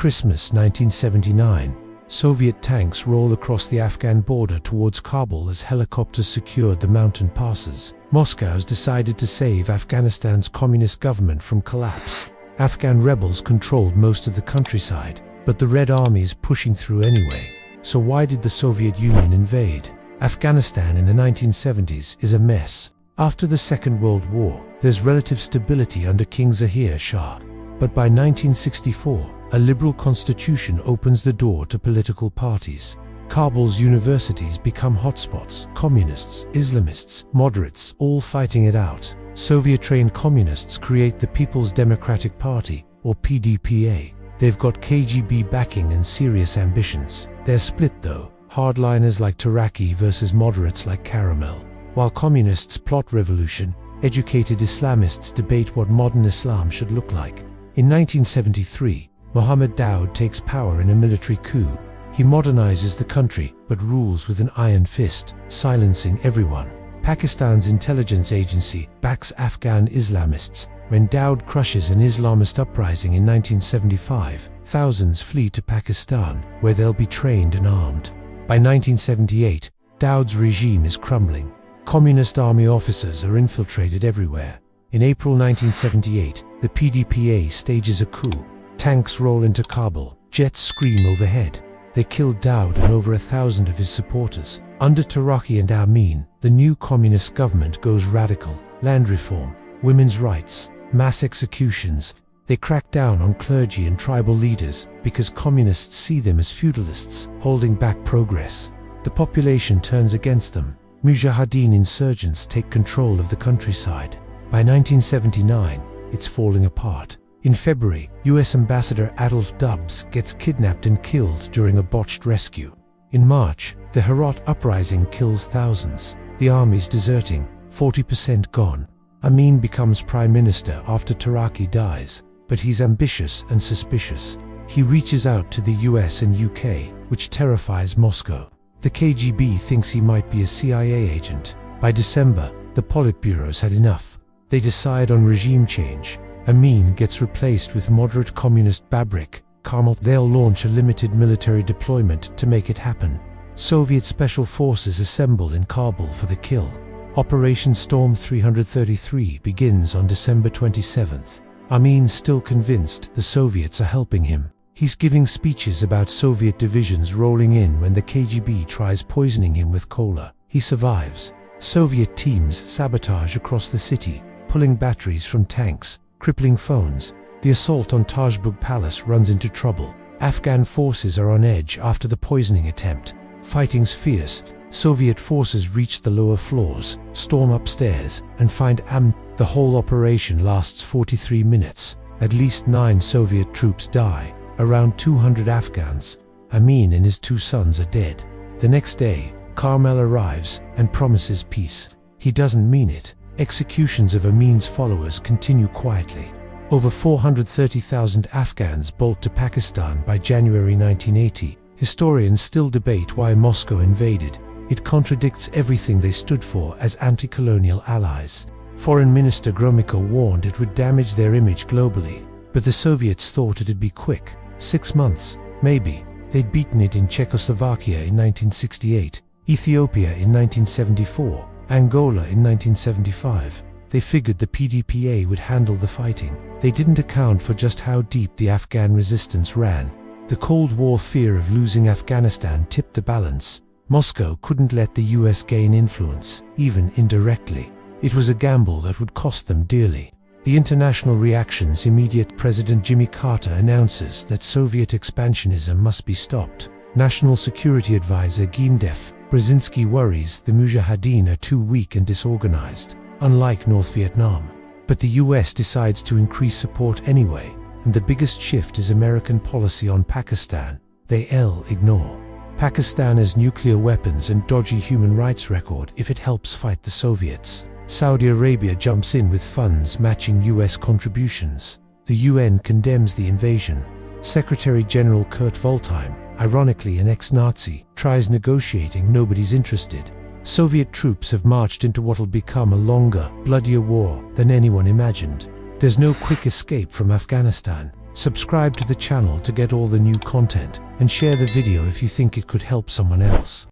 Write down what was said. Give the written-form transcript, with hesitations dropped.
Christmas 1979, Soviet tanks roll across the Afghan border towards Kabul as helicopters secured the mountain passes. Moscow's decided to save Afghanistan's communist government from collapse. Afghan rebels controlled most of the countryside, but the Red Army is pushing through anyway. So why did the Soviet Union invade? Afghanistan in the 1970s is a mess. After the Second World War, there's relative stability under King Zahir Shah. But by 1964, a liberal constitution opens the door to political parties. Kabul's universities become hotspots. Communists, Islamists, moderates, all fighting it out. Soviet-trained communists create the People's Democratic Party, or PDPA. They've got KGB backing and serious ambitions. They're split though, hardliners like Taraki versus moderates like Caramel. While communists plot revolution, educated Islamists debate what modern Islam should look like. In 1973, Mohammed Daoud takes power in a military coup. He modernizes the country, but rules with an iron fist, silencing everyone. Pakistan's intelligence agency backs Afghan Islamists. When Daoud crushes an Islamist uprising in 1975, thousands flee to Pakistan, where they'll be trained and armed. By 1978, Daoud's regime is crumbling. Communist army officers are infiltrated everywhere. In April 1978, the PDPA stages a coup. Tanks roll into Kabul, jets scream overhead. They kill Daoud and over 1,000 of his supporters. Under Taraki and Amin, the new communist government goes radical. Land reform, women's rights, mass executions. They crack down on clergy and tribal leaders because communists see them as feudalists, holding back progress. The population turns against them. Mujahedeen insurgents take control of the countryside. By 1979, it's falling apart. In February, US Ambassador Adolf Dubs gets kidnapped and killed during a botched rescue. In March, the Herat uprising kills thousands. The army's deserting, 40% gone. Amin becomes prime minister after Taraki dies, but he's ambitious and suspicious. He reaches out to the US and UK, which terrifies Moscow. The KGB thinks he might be a CIA agent. By December, the Politburo's had enough. They decide on regime change. Amin gets replaced with moderate communist Babrik Karmal. They'll launch a limited military deployment to make it happen. Soviet special forces assemble in Kabul for the kill. Operation Storm-333 begins on December 27th. Amin's still convinced the Soviets are helping him. He's giving speeches about Soviet divisions rolling in when the KGB tries poisoning him with cola. He survives. Soviet teams sabotage across the city, pulling batteries from tanks, crippling phones. The assault on Tajbug Palace runs into trouble. Afghan forces are on edge after the poisoning attempt. Fighting's fierce. Soviet forces reach the lower floors, storm upstairs, and find Amin. The whole operation lasts 43 minutes. At least 9 Soviet troops die. Around 200 Afghans. Amin and his 2 sons are dead. The next day, Karmel arrives and promises peace. He doesn't mean it. Executions of Amin's followers continue quietly. Over 430,000 Afghans bolt to Pakistan by January 1980. Historians still debate why Moscow invaded. It contradicts everything they stood for as anti-colonial allies. Foreign Minister Gromyko warned it would damage their image globally. But the Soviets thought it'd be quick. 6 months, maybe. They'd beaten it in Czechoslovakia in 1968, Ethiopia in 1974, Angola in 1975. They figured the PDPA would handle the fighting. They didn't account for just how deep the Afghan resistance ran. The Cold War fear of losing Afghanistan tipped the balance. Moscow couldn't let the US gain influence, even indirectly. It was a gamble that would cost them dearly. The international reaction's immediate. President Jimmy Carter announces that Soviet expansionism must be stopped. National Security Advisor Gimdef Brzezinski worries the mujahedeen are too weak and disorganized, unlike North Vietnam. But the US decides to increase support anyway, and the biggest shift is American policy on Pakistan. They ignore. Pakistan has nuclear weapons and dodgy human rights record if it helps fight the Soviets. Saudi Arabia jumps in with funds matching US contributions. The UN condemns the invasion. Secretary General Kurt Waldheim, ironically an ex-Nazi, tries negotiating. Nobody's interested. Soviet troops have marched into what'll become a longer, bloodier war than anyone imagined. There's no quick escape from Afghanistan. Subscribe to the channel to get all the new content, and share the video if you think it could help someone else.